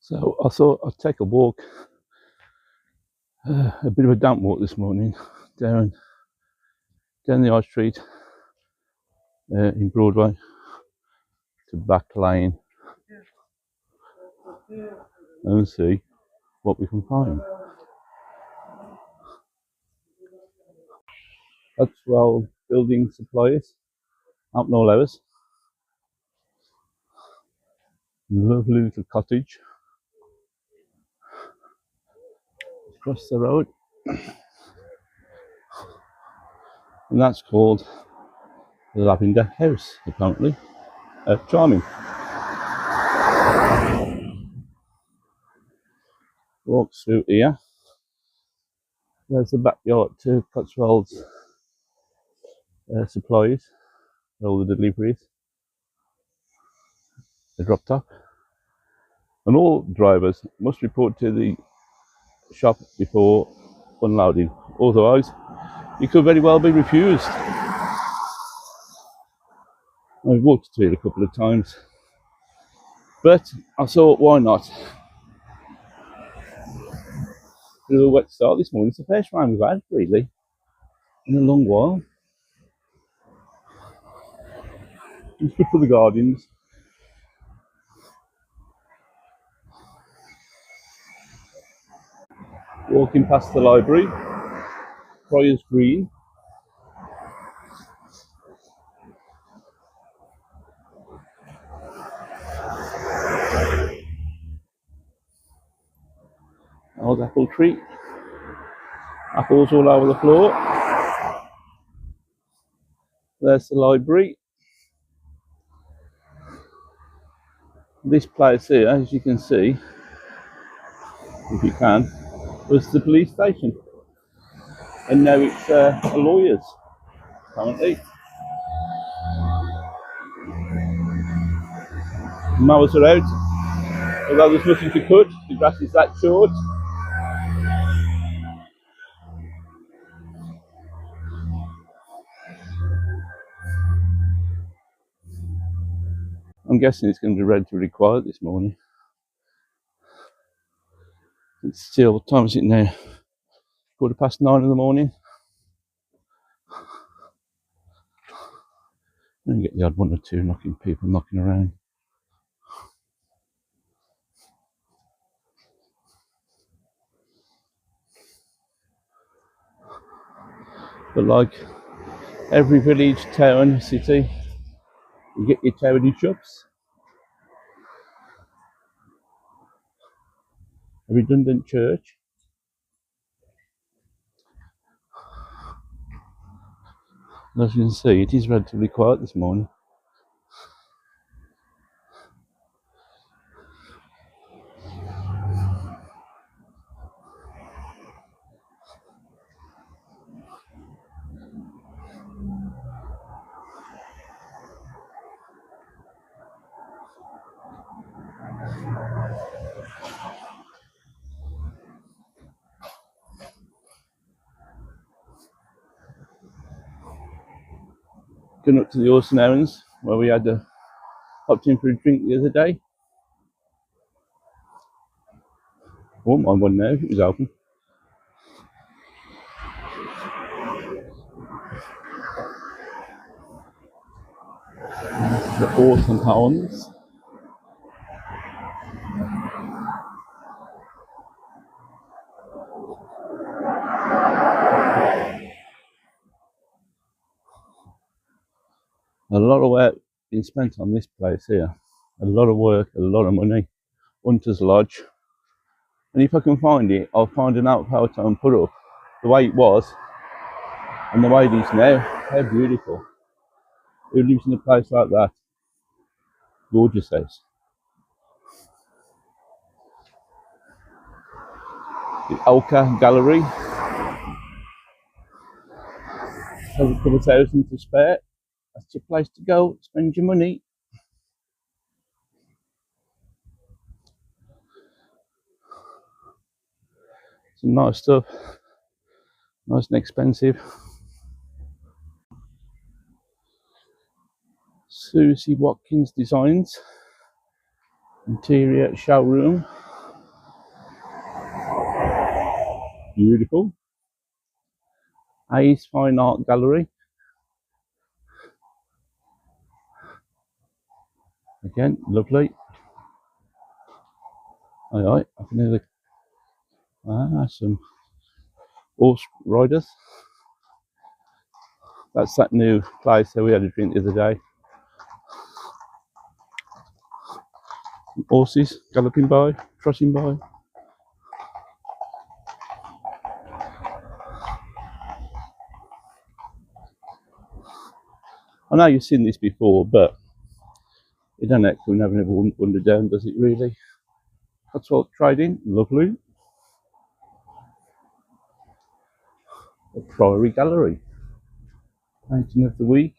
So I thought I'd take a walk, a bit of a damp walk this morning, down the High Street in Broadway to Back Lane and see what we can find. That's well, building supplies, up no hours. Lovely little cottage across the road, and that's called the Lavender House, apparently. Charming. Walk through here. There's the backyard to Cotswolds supplies, all the deliveries. They dropped off. And all drivers must report to the shop before unloading, otherwise you could very well be refused. I've walked through it a couple of times, but I thought, why not? A little wet start this morning. It's the first rain we've had, really, in a long while. It's good for the gardens. Walking past the library, Friars Green. Old apple tree. Apples all over the floor. There's the library. This place here, as you can see, if you can, was the police station. And now it's a lawyer's, apparently. Mowers are out, although there's nothing to cut, the grass is that short. I'm guessing it's going to be relatively quiet this morning. It's still, what time is it now? 9:15 in the morning. And you get the odd one or two people knocking around. But like every village, town, city, you get your charity shops. A redundant church. And as you can see, it is relatively quiet this morning. Going up to the Horse and Hounds, where we had hopped in for a drink the other day. I wouldn't mind one now if it was open. The Horse and Hounds. A lot of work being spent on this place here. A lot of work, a lot of money. Hunter's Lodge. And if I can find it, I'll find an outpost and put up the way it was and the way it is now. How beautiful. Who lives in a place like that? Gorgeous house. The Alka Gallery. Has a couple of thousand to spare. That's your place to go, spend your money. Some nice stuff. Nice and expensive. Susie Watkins Designs. Interior showroom. Beautiful. Ace Fine Art Gallery. Again, lovely. Alright, I can hear some horse riders. That's that new place that we had a drink the other day. Horses galloping by, trotting by. I know you've seen this before, but it don't actually never wander down, does it really? That's what trading, lovely. The Priory Gallery. Painting of the week.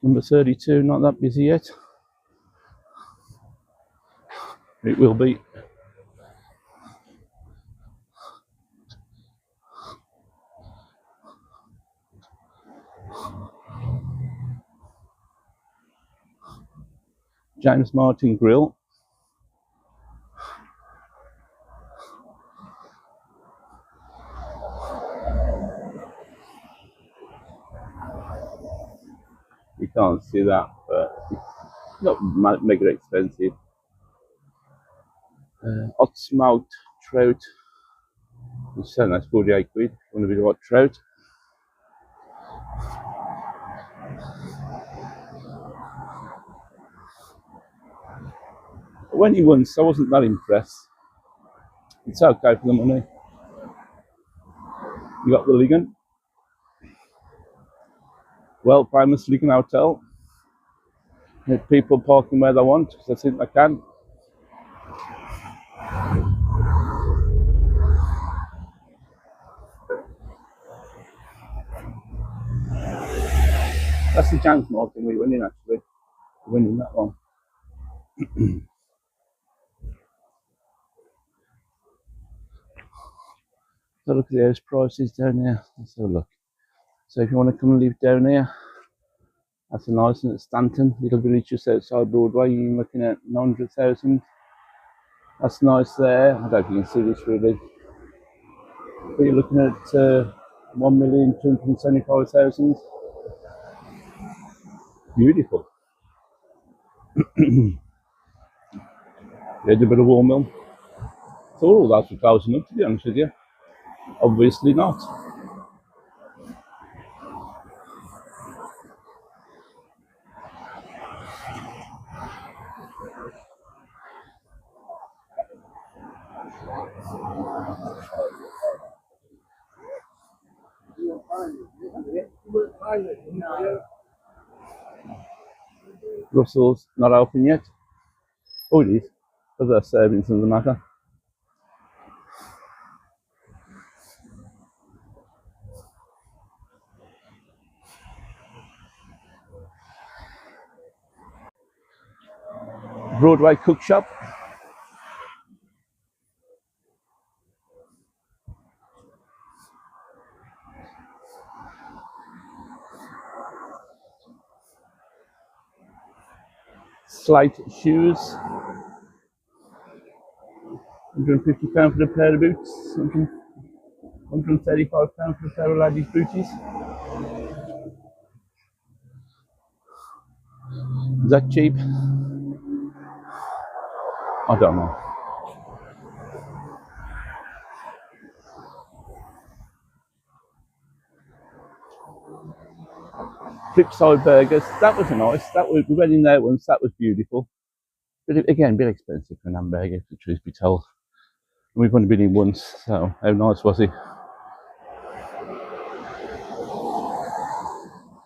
Number 32, not that busy yet. It will be. James Martin Grill. You can't see that, but it's not mega expensive. Hot smoked trout. It's so nice, 48 quid. Want a bit of hot trout? I went in once, I wasn't that impressed. It's okay for the money. You got the Ligon. Well, famous Ligon Hotel. Have people parking where they want, because I think they can. That's the James Martin we went in actually. We went in that one. So look at the house prices down here. Let's have a look. So if you want to come and live down here, that's a nice one at Stanton, little village just outside Broadway. You're looking at 900,000. That's nice there. I don't know if you can see this really. But you're looking at 1,275,000. Beautiful. There's a bit of warm mill. So all that's for closing up, to be honest with you. Obviously not. Russell's not open yet. Oh, it is. Because they're serving doesn't matter. Broadway cook shop. Slate shoes. £150 for a pair of boots. £135 for a pair of ladies' booties. Is that cheap? I don't know. Flipside burgers. That was nice. We went in there once. That was beautiful. But again, a bit expensive for an hamburger, if the truth be told. And we've only been in once, so how nice was he?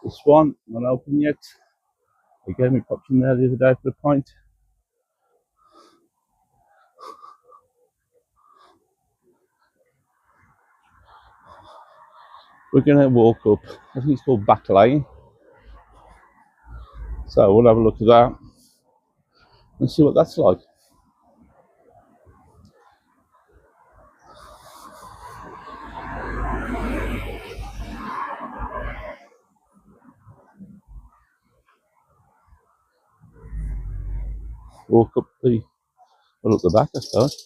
The Swan, not open yet. Again, we popped in there the other day for a pint. We're going to walk up, I think it's called Back Lane. So we'll have a look at that and see what that's like. walk up the, well, up the back, I suppose.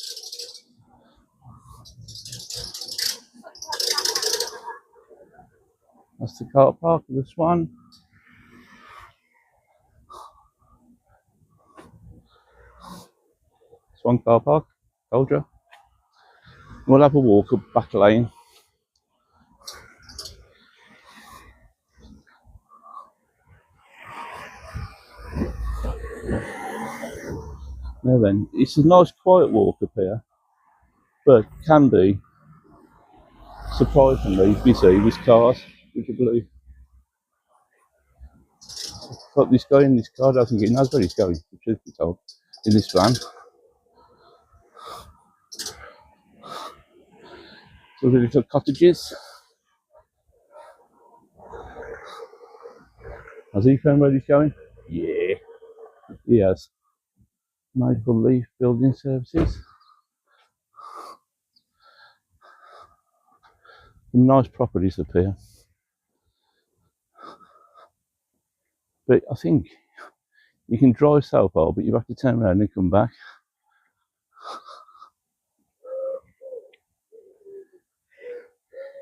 That's the car park of the Swan. Swan car park, told you. We'll have a walk up back lane. Now then, it's a nice quiet walk up here, but can be surprisingly busy with cars, would you believe? Got this guy in this car, doesn't he knows where he's going, the truth be told, in this van. So the little cottages. Has he found where he's going? Yeah, he has. Maple Leaf Building Services. Some nice properties up here. But I think you can drive so far, but you have to turn around and come back.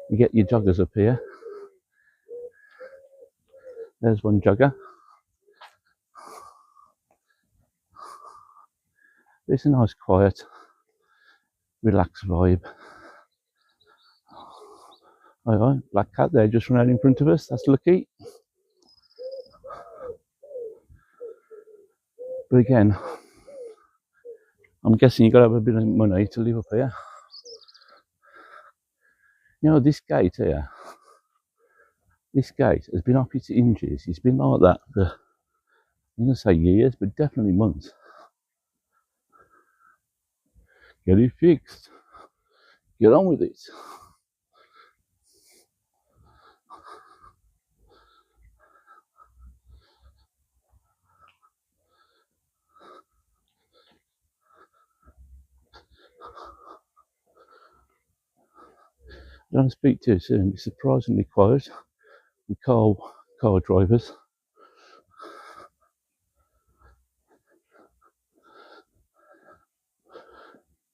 You get your joggers up here. There's one jogger. It's a nice, quiet, relaxed vibe. Alright, black cat there just ran out in front of us. That's lucky. But again, I'm guessing you've got to have a bit of money to live up here. You know, this gate here, this gate has been off its hinges. It's been like that for, I'm going to say years, but definitely months. Get it fixed. Get on with it. I don't speak too soon. It's surprisingly quiet with car drivers.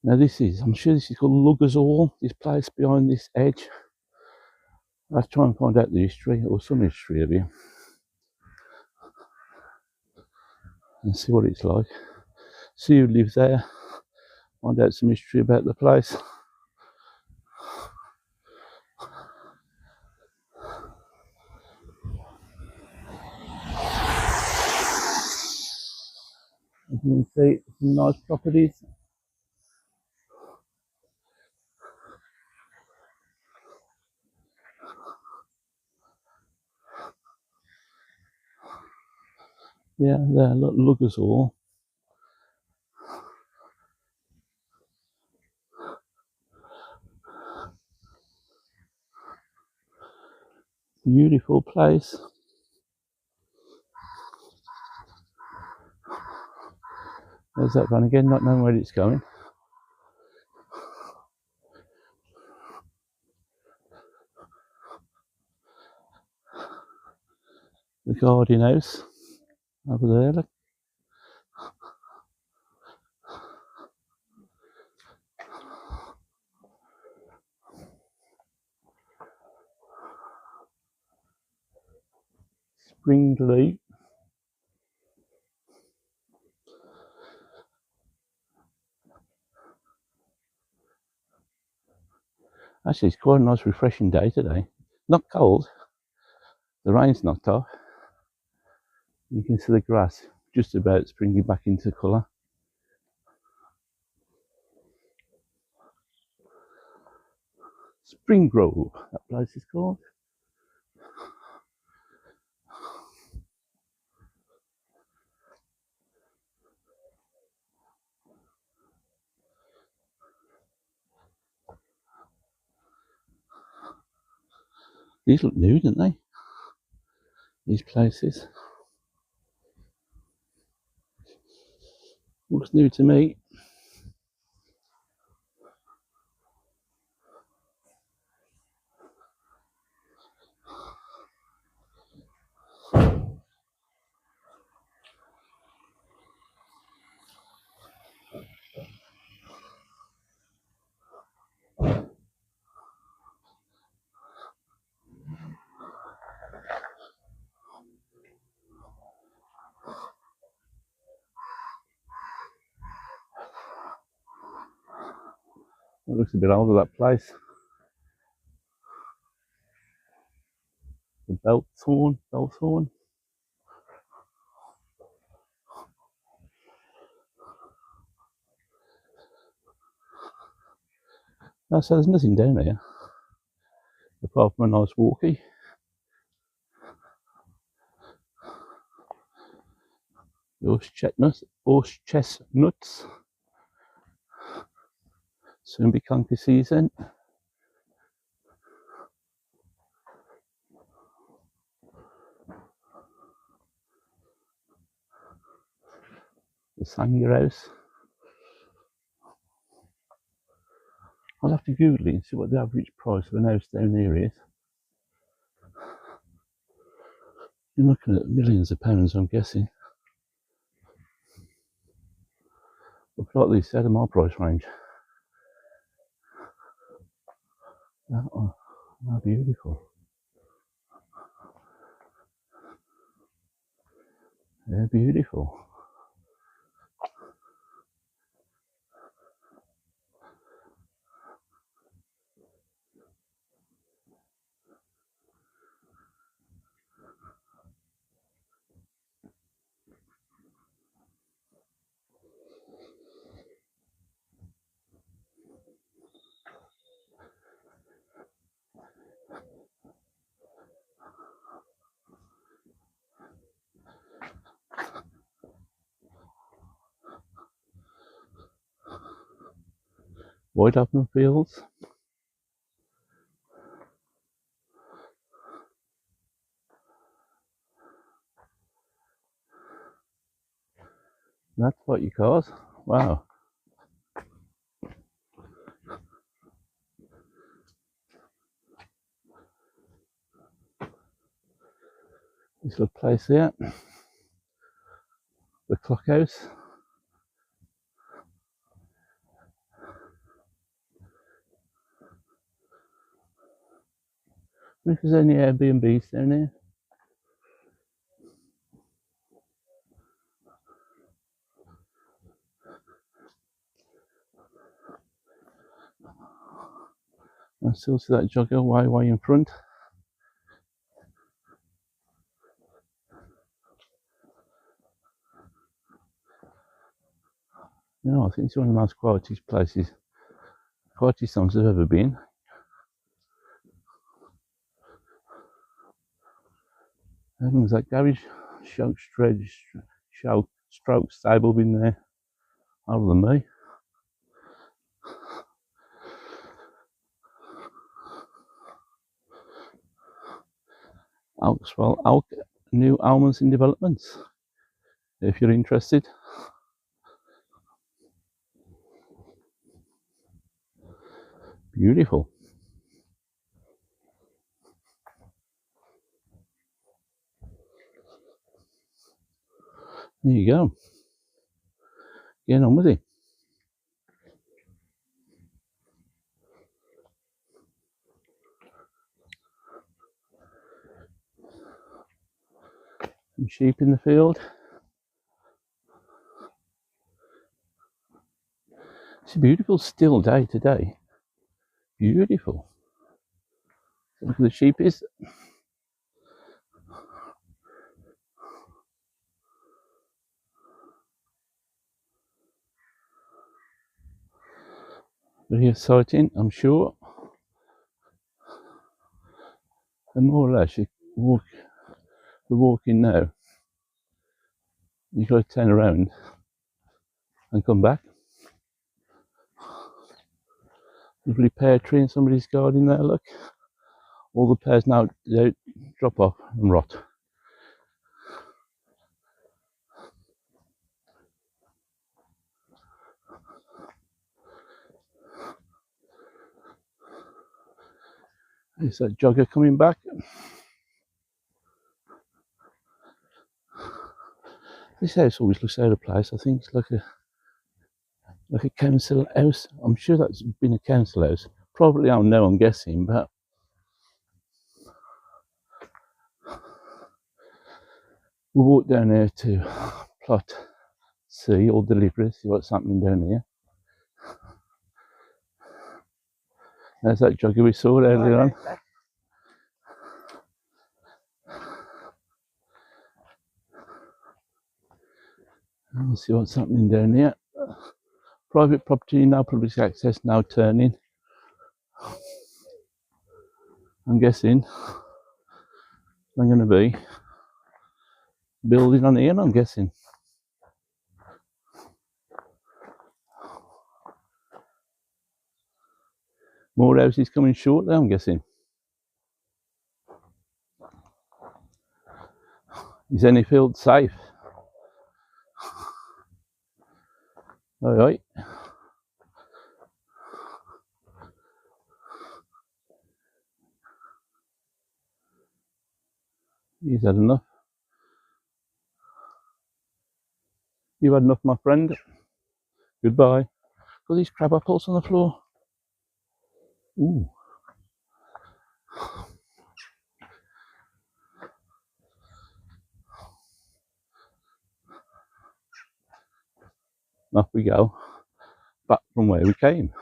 Now this is, I'm sure this is called Luggers Hall, this place behind this edge. Let's try and find out the history, or some history of it, and see what it's like. See who lives there, find out some history about the place. As you can see, some nice properties. Yeah, there, look, Luggers Hall. Beautiful place. There's that van again, not knowing where it's going. The Guardian House over there, look. Springfield Lane. Actually, it's quite a nice, refreshing day today. Not cold. The rain's knocked off. You can see the grass just about springing back into colour. Spring Grove, that place is called. These look new, don't they? These places. Looks new to me. looks a bit older, that place. The Belthorn. No, so there's nothing down here apart from a nice walkie. Horse chestnuts. Soon be conky season. The Sanger House. I'll have to Google it and see what the average price of an house down here is. You're looking at millions of pounds, I'm guessing. But like these out of my price range. Oh, how beautiful. They're beautiful. Wide open fields. That's what you cars. Wow. This little place there. The clock house. I wonder if there's any Airbnbs down there. I still see that jogger way in front. You know, I think it's one of the most quietest places, quietest songs I've ever been. And there's that garage stroke stable been there older than me. Alk new almonds in developments. If you're interested. Beautiful. There you go. Getting on with it. Some sheep in the field. It's a beautiful still day today. Beautiful. Look at the sheep is. Very exciting, I'm sure. And more or less, we're walking now. You've got to turn around and come back. Lovely pear tree in somebody's garden there, look. All the pears now drop off and rot. Is that jogger coming back? This house always looks out of place. I think it's like a council house. I'm sure that's been a council house. Probably owned now, I'm guessing, but we walk down here to plot C or delivery, see what's happening down here. There's that jogger we saw earlier on. We'll see what's happening down here. Private property, no public access, now turning. I'm guessing I'm going to be building on here, I'm guessing. More houses coming shortly, I'm guessing. Is any field safe? All right. He's had enough. You've had enough, my friend. Goodbye. Look at these crab apples on the floor. Ooh. Off we go. Back from where we came.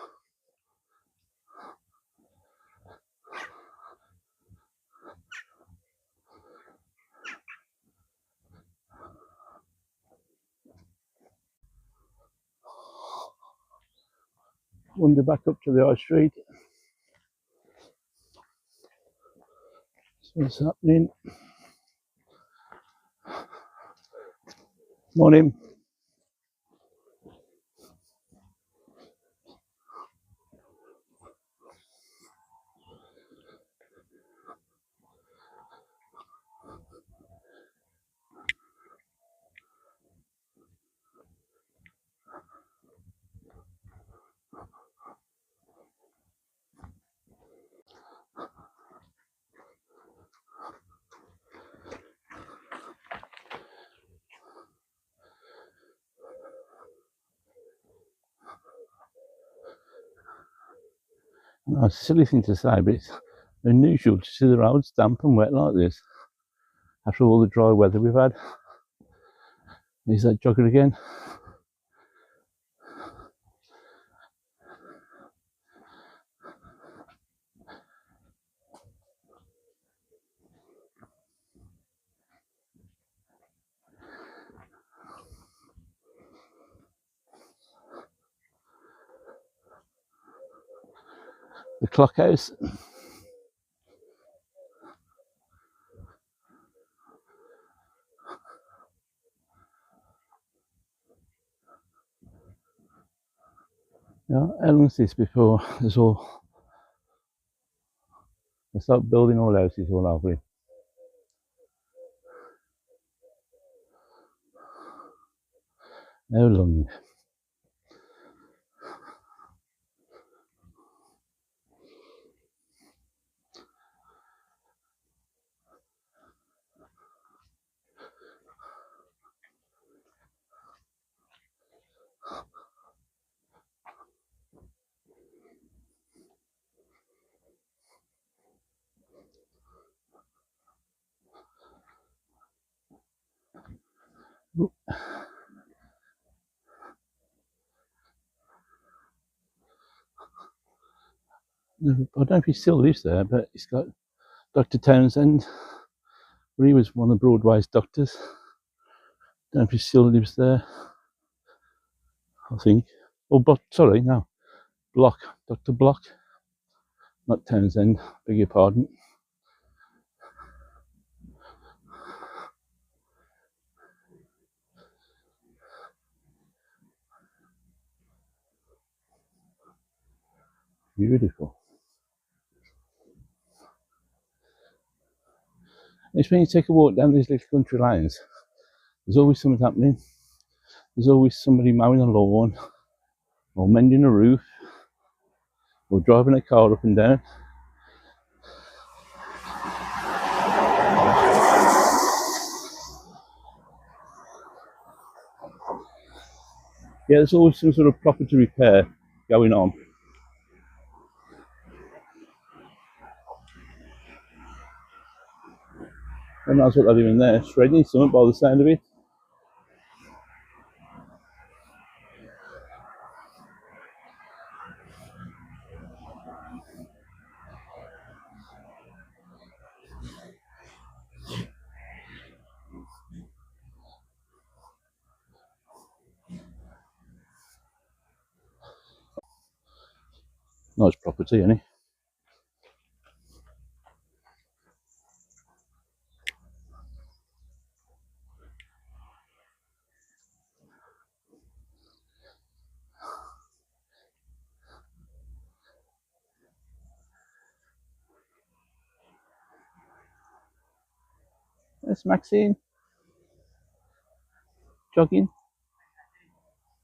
Wander back up to the high street. So what's happening? Morning. A silly thing to say, but it's unusual to see the roads damp and wet like this after all the dry weather we've had. There's that jogger again. The clock house. Yeah, how long is this before there's all they start building all houses all over it? How long? I don't know if he still lives there, but he's got Dr. Townsend, where he was one of Broadway's doctors. Don't know if he still lives there. I think. Oh, but sorry, no, Block, Dr. Block, not Townsend. Beg your pardon. Beautiful. It's when you take a walk down these little country lanes, there's always something happening. There's always somebody mowing a lawn, or mending a roof, or driving a car up and down. Yeah, there's always some sort of property repair going on. And that's what they're doing there, shredding something by the sound of it. Nice property, isn't it? There's Maxine jogging.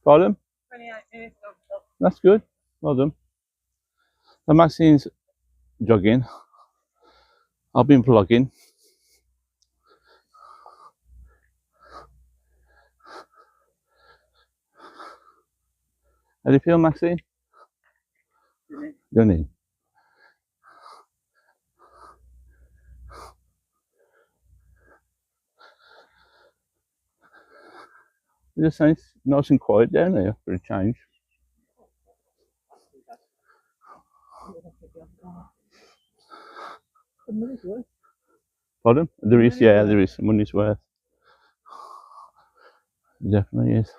Pardon? 28 minutes. That's good. Well done. So Maxine's jogging. I've been vlogging. How do you feel, Maxine? Done in. It just sounds nice and quiet down there for a change. Pardon? There is, yeah, there is. Money's worth. It definitely is.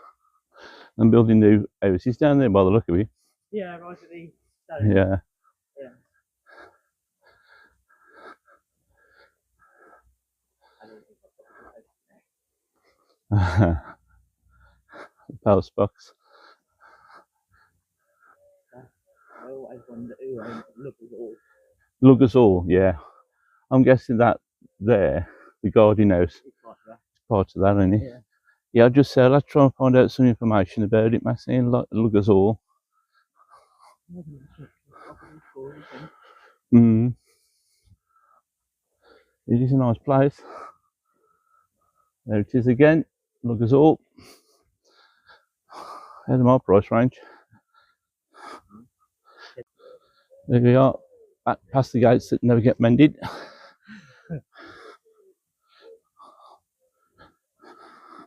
I'm building new houses down there by the look of it. Yeah, right at the stone. Yeah. Power box. I always wonder who owns Luggers. Luggers All, yeah. I'm guessing that there, the Guardian House, is part of that, isn't it? Yeah. Yeah, I just said let's try and find out some information about it, Maxine. Luggers All. Mm. It is a nice place. There it is again. Luggers All. Out of my price range. There we are. Back past the gates that never get mended.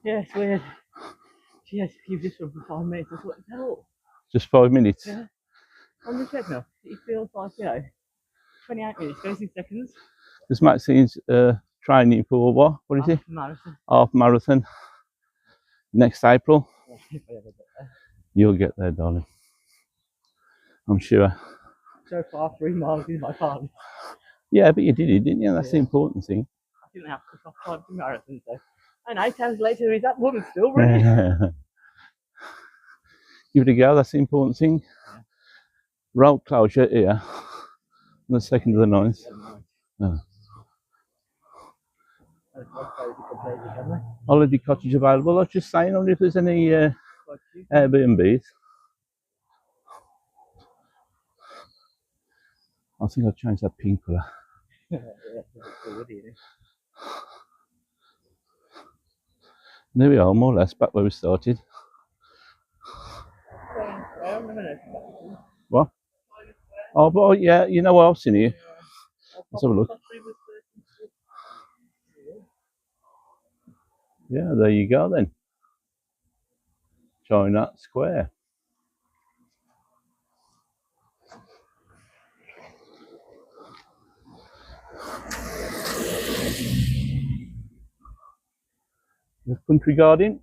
Yeah, it's weird. Yes, you've just run for 5 minutes. What the hell? Just 5 minutes. Yeah. On the treadmill, it feels like, 28 minutes, 36 seconds. This Maxine's training for what? What is it? Marathon. Half marathon. Next April. If I ever get there. You'll get there, darling. I'm sure. So far, 3 miles is my target. Yeah, but you did it, didn't you? That's the important thing. I didn't have to stop time to marathon, so. And 8 hours later, is that woman still running? Give it a go, that's the important thing. Yeah. Road closure here on the 2nd of the 9th. Oh. Holiday cottage available. I was just saying, I wonder if there's any Airbnbs. I think I'll change that pink colour. There we are, more or less back where we started. What? Oh, but yeah, you know what else in here? Let's have a look. Yeah, there you go then. China Square. The country garden.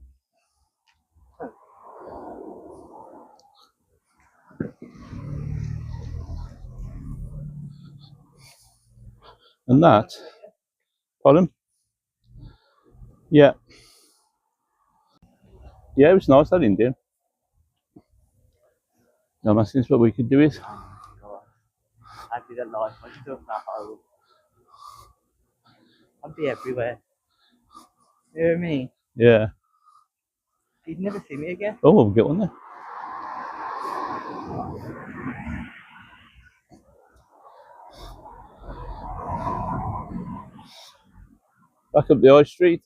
And that, pardon? Yeah. Yeah, it was nice, that Indian. I'm asking what we could do is. I did a life, I still not home. I'd be everywhere. You know what I mean? Yeah. You'd never see me again. Oh, we'll get one there. Back up the high street.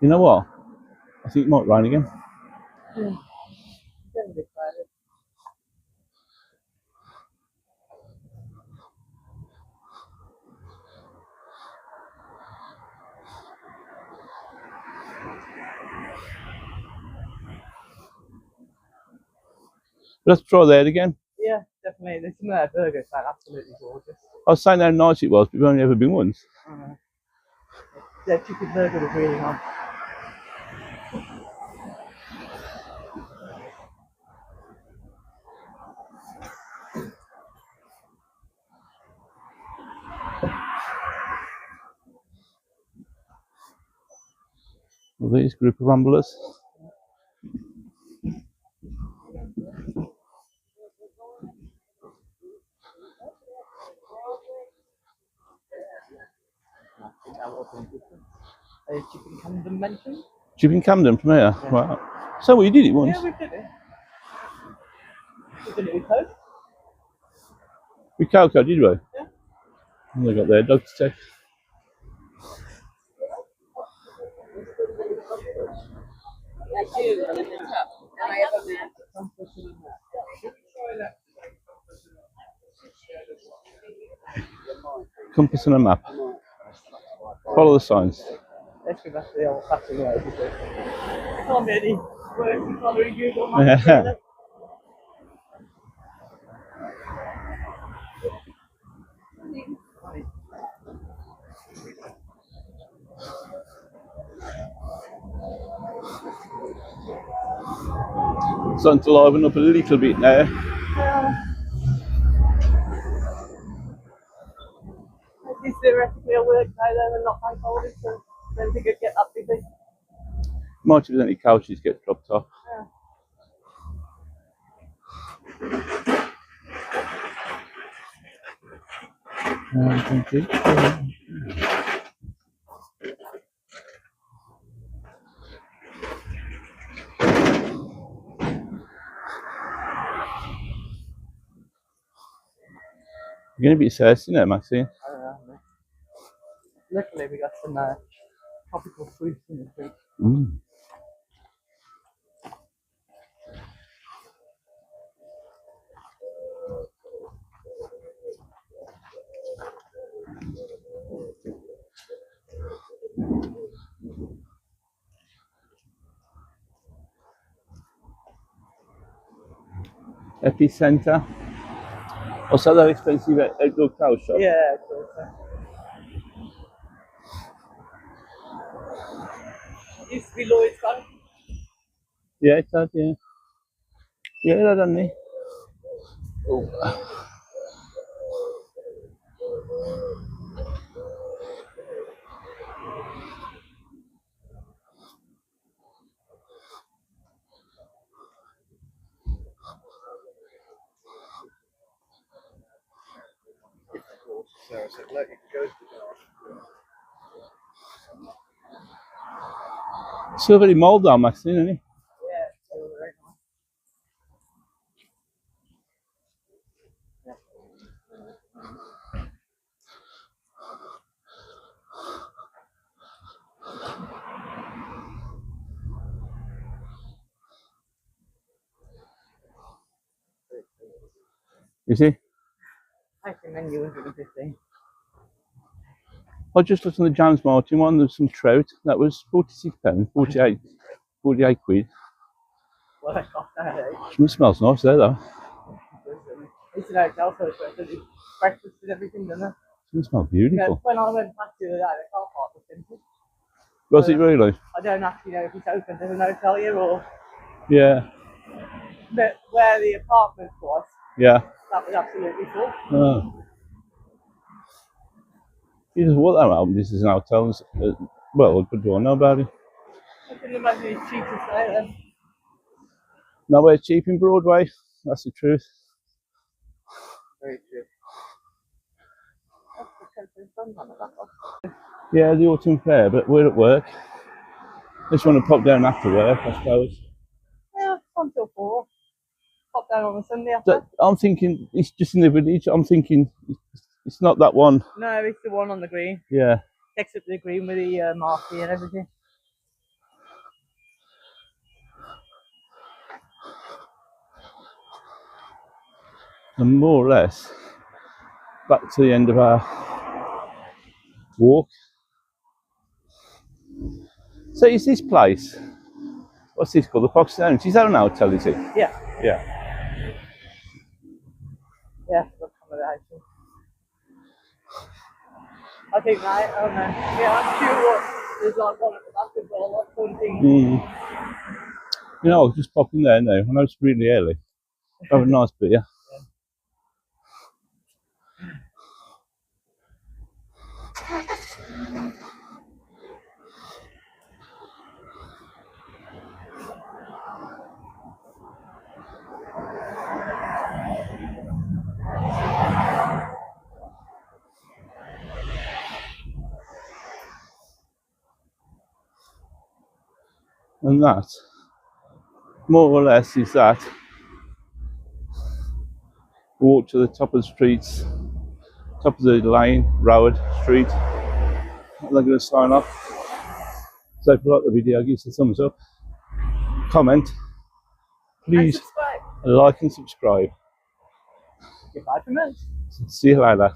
You know what? I think it might rain again. Yeah. Let's try that again. Yeah, definitely. definitely. There's some of their burgers that are absolutely gorgeous. I was saying how nice it was, but we've only ever been once. Their chicken burger was really nice. Well, these group of ramblers. Chicken Camden mentioned. You've been Camden from here? Yeah. Wow. So we did it once? Yeah, we did it. We did it with Coke. With Coco, did we? Yeah. And they got their dog to take. Compass and a map. Follow the signs. Let's go back to the old fashioned way. It can't be any worse than following Google Maps. Yeah. Starting to liven up a little bit now. It's theoretically a work day then and not bank holiday, so I don't think it'd get that busy. Might if any couches get dropped off. Thank you. You're going to be thirsty now, Maxine. I don't know. Luckily, we got some tropical fruits in the fridge. Epicenter. Also, that expensive outdoor cow shop. Yeah, of course. It used to be Lloyd's Bank. Yeah, it's that, yeah. Yeah, that doesn't it? Oh. Sarah said, look, you can go. Still very mould down, Maxine, isn't it? Yeah, it's still very nice. You see? I think menu 115. I just looked on the James Martin one, there's some trout. That was £46, 48 quid. Well, I got that. It smells nice there, though. It's an hotel for breakfast and everything, doesn't it? It smells beautiful. When I went back to the car park was empty. Was it really? I don't actually know if it's open. There's an hotel here or. Yeah. But where the apartment was. Yeah. That was absolutely full. Oh. You just walk that out. This is an hotel. Well, what do I know about it? I can imagine it's cheap to stay then. Nowhere cheap in Broadway. That's the truth. Very true. Yeah, the autumn fair, but we're at work. Just want to pop down after work, I suppose. Yeah, until 4. Pop down on a Sunday after. I'm thinking it's just in the village. I'm thinking it's not that one. No, it's the one on the green. Yeah. Takes up the green with the marquee and everything. And more or less back to the end of our walk. So is this place, what's this called, the Fox Lounge? Is that an hotel, is it? Yeah. Yeah. accommodation. I think that, I don't know. Yeah, I'm sure what there's like one at the back as well, like something. You know, I'll just pop in there now. I know it's really early. Have a nice beer. And that, more or less, is that. Walk to the top of the streets, top of the lane, road, street. And they're going to sign off. So if you like the video, give us a thumbs up. Comment. Please like and subscribe. Goodbye from us. See you later.